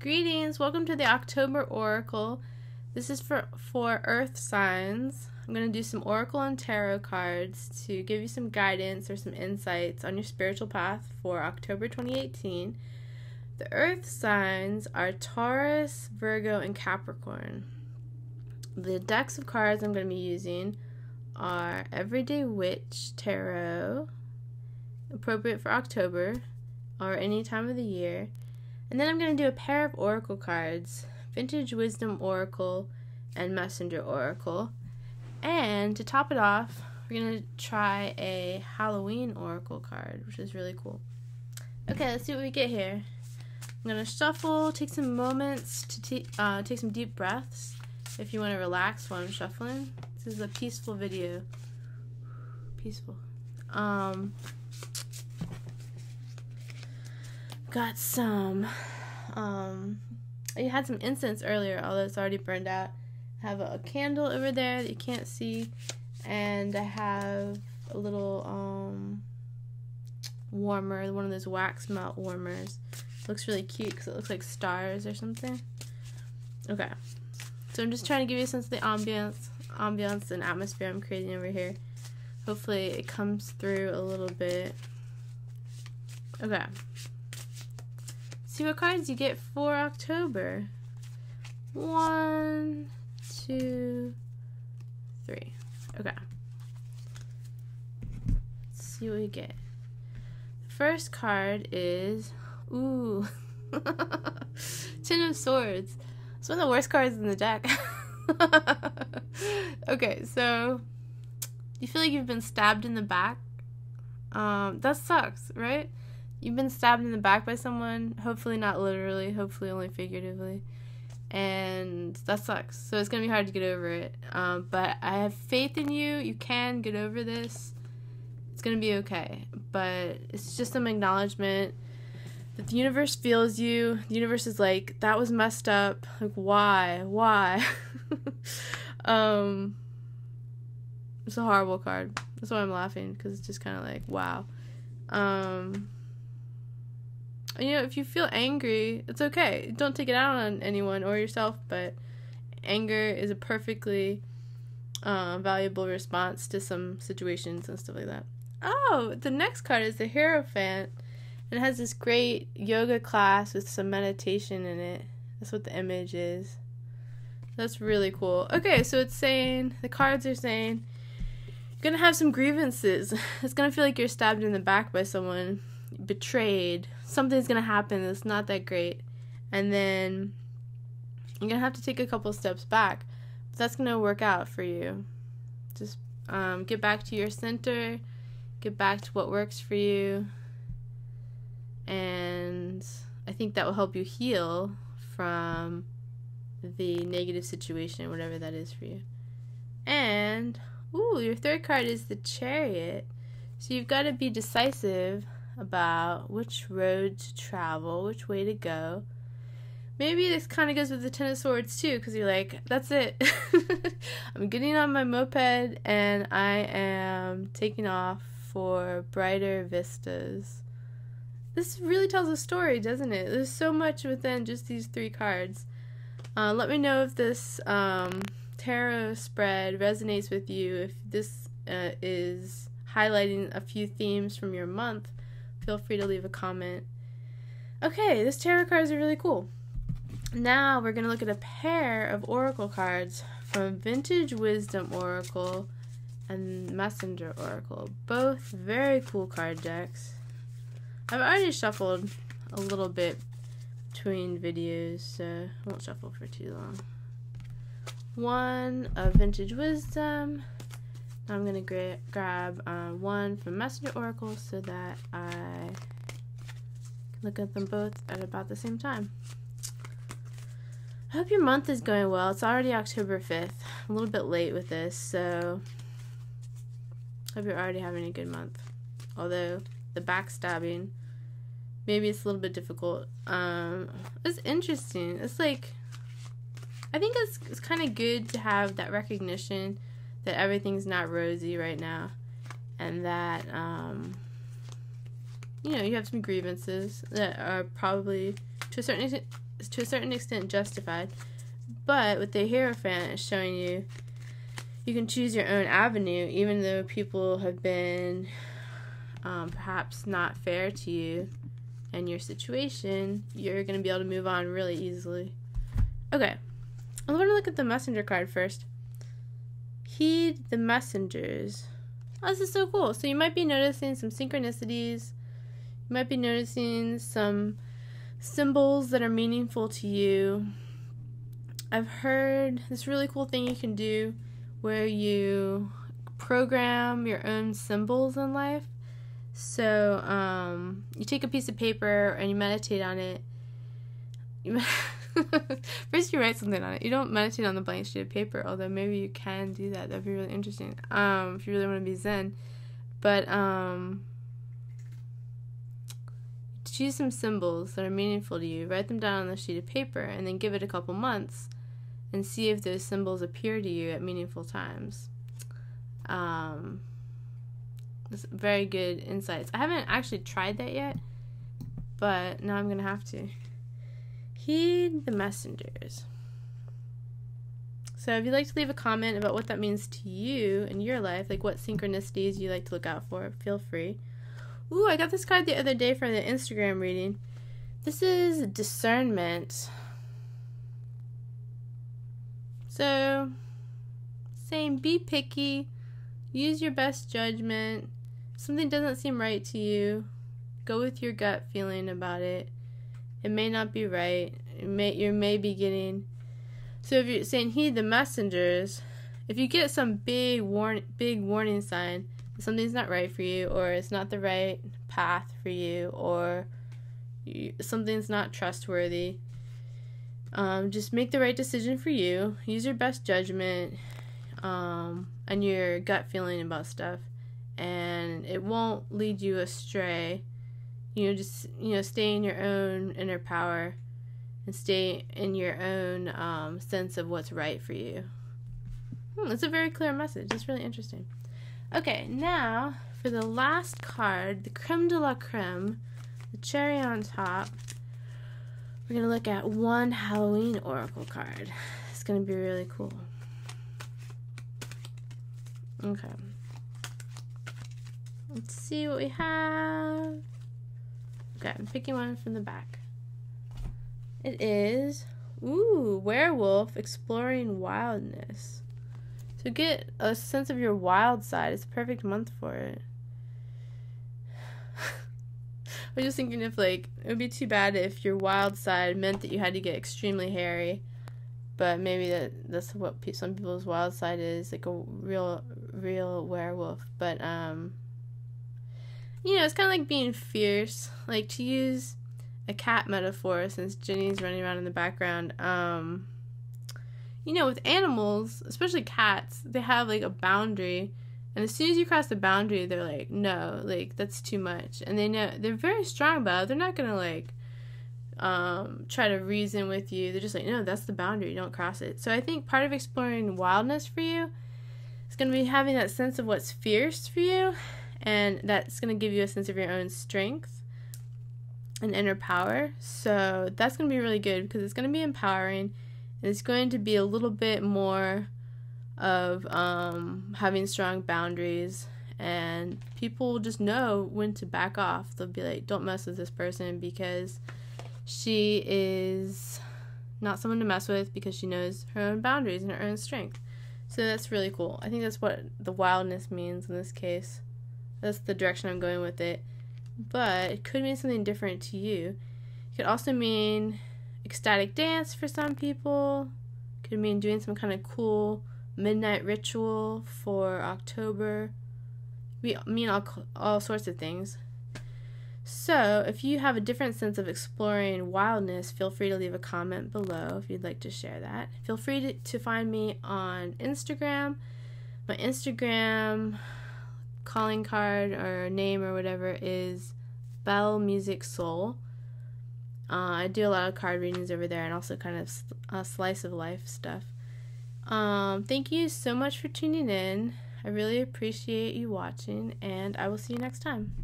Greetings, welcome to the October Oracle. This is for Earth signs. I'm going to do some Oracle and Tarot cards to give you some guidance or some insights on your spiritual path for October 2018. The Earth signs are Taurus, Virgo, and Capricorn. The decks of cards I'm going to be using are Everyday Witch Tarot, appropriate for October or any time of the year. And then I'm going to do a pair of Oracle cards, Vintage Wisdom Oracle and Messenger Oracle. And to top it off, we're going to try a Halloween Oracle card, which is really cool. Okay, let's see what we get here. I'm going to shuffle, take some moments to take some deep breaths if you want to relax while I'm shuffling. This is a peaceful video. Peaceful. Got some, I had some incense earlier, although it's already burned out. I have a candle over there that you can't see, and I have a little, warmer, one of those wax melt warmers. It looks really cute because it looks like stars or something. Okay, so I'm just trying to give you a sense of the ambiance and atmosphere I'm creating over here. Hopefully it comes through a little bit. Okay. See what cards you get for October. 1, 2, 3. Okay. Let's see what we get. The first card is, ooh, Ten of Swords. It's one of the worst cards in the deck. Okay, so you feel like you've been stabbed in the back. That sucks, right? You've been stabbed in the back by someone, hopefully not literally, hopefully only figuratively, and that sucks. So it's going to be hard to get over it, but I have faith in you. You can get over this. It's going to be okay, but it's just some acknowledgement that the universe feels you. The universe is like, that was messed up. Like, why? It's a horrible card. That's why I'm laughing, because it's just kind of like, wow. You know, if you feel angry, it's okay. Don't take it out on anyone or yourself, but anger is a perfectly valuable response to some situations and stuff like that. Oh, the next card is the Hierophant. It has this great yoga class with some meditation in it. That's what the image is. That's really cool. Okay, so it's saying, the cards are saying, you're going to have some grievances. It's going to feel like you're stabbed in the back by someone. Betrayed. Something's gonna happen that's not that great, and then you're gonna have to take a couple steps back, but that's gonna work out for you. Just get back to your center, get back to what works for you, and I think that will help you heal from the negative situation, whatever that is for you. And ooh, your third card is the Chariot, so you've got to be decisive about which road to travel, which way to go. Maybe this kind of goes with the Ten of Swords too, because you're like, that's it. I'm getting on my moped and I am taking off for brighter vistas. This really tells a story, doesn't it? There's so much within just these 3 cards. Let me know if this tarot spread resonates with you, if this is highlighting a few themes from your month. Feel free to leave a comment. Okay, this tarot cards are really cool. Now we're going to look at a pair of Oracle cards from Vintage Wisdom Oracle and Messenger Oracle. Both very cool card decks. I've already shuffled a little bit between videos, so I won't shuffle for too long. One of Vintage Wisdom. Now I'm going to grab one from Messenger Oracle so that I can look at them both at about the same time. I hope your month is going well. It's already October 5th. I'm a little bit late with this, so I hope you're already having a good month. Although the backstabbing, maybe it's a little bit difficult. It's interesting. It's like, I think it's kind of good to have that recognition that everything's not rosy right now, and that you know, you have some grievances that are probably to a certain to a certain extent justified. But with the Hierophant, it's showing you can choose your own avenue, even though people have been perhaps not fair to you and your situation. You're going to be able to move on really easily. Okay, I want to look at the messenger card first. Heed the messengers. Oh, this is so cool. So you might be noticing some synchronicities. You might be noticing some symbols that are meaningful to you. I've heard this really cool thing you can do where you program your own symbols in life. So you take a piece of paper and you meditate on it. First you write something on it. You don't meditate on the blank sheet of paper, although maybe you can do that. That'd be really interesting if you really want to be zen. But choose some symbols that are meaningful to you. Write them down on the sheet of paper and then give it a couple months and see if those symbols appear to you at meaningful times. It's very good insights. I haven't actually tried that yet, but now I'm going to have to. Heed the messengers. So if you'd like to leave a comment about what that means to you in your life, like what synchronicities you like to look out for, feel free. Ooh, I got this card the other day from the Instagram reading. This is discernment. So, saying be picky, use your best judgment. If something doesn't seem right to you, go with your gut feeling about it. It may not be right. You may be getting. So if you're saying heed the messengers, if you get some big warning sign that something's not right for you, or it's not the right path for you, or something's not trustworthy, just make the right decision for you. Use your best judgment and your gut feeling about stuff, and it won't lead you astray. Just stay in your own inner power and stay in your own sense of what's right for you. It's a very clear message. It's really interesting. Okay, now for the last card, the creme de la creme, the cherry on top. We're going to look at one Halloween oracle card. It's going to be really cool. Okay. Let's see what we have. Okay, I'm picking one from the back. It is, werewolf exploring wildness. So get a sense of your wild side. It's a perfect month for it. I was just thinking if, it would be too bad if your wild side meant that you had to get extremely hairy. But maybe that's what some people's wild side is, like a real werewolf. But, it's kind of like being fierce. Like, to use a cat metaphor, since Jenny's running around in the background, with animals, especially cats, they have, a boundary. And as soon as you cross the boundary, they're like, no, that's too much. And they know, they're very strong about it. They're not going to, try to reason with you. They're just like, no, that's the boundary. Don't cross it. So I think part of exploring wildness for you is going to be having that sense of what's fierce for you. And that's going to give you a sense of your own strength and inner power. So that's going to be really good because it's going to be empowering. And it's going to be a little bit more of having strong boundaries, and people will just know when to back off. They'll be like, don't mess with this person because she is not someone to mess with, because she knows her own boundaries and her own strength. So that's really cool. I think that's what the wildness means in this case. That's the direction I'm going with it. But it could mean something different to you. It could also mean ecstatic dance for some people. It could mean doing some kind of cool midnight ritual for October. We mean all sorts of things. So if you have a different sense of exploring wildness, feel free to leave a comment below if you'd like to share that. Feel free to find me on Instagram. My Instagram calling card or name or whatever is Bell Music Soul. I do a lot of card readings over there, and also kind of slice of life stuff. Thank you so much for tuning in. I really appreciate you watching, and I will see you next time.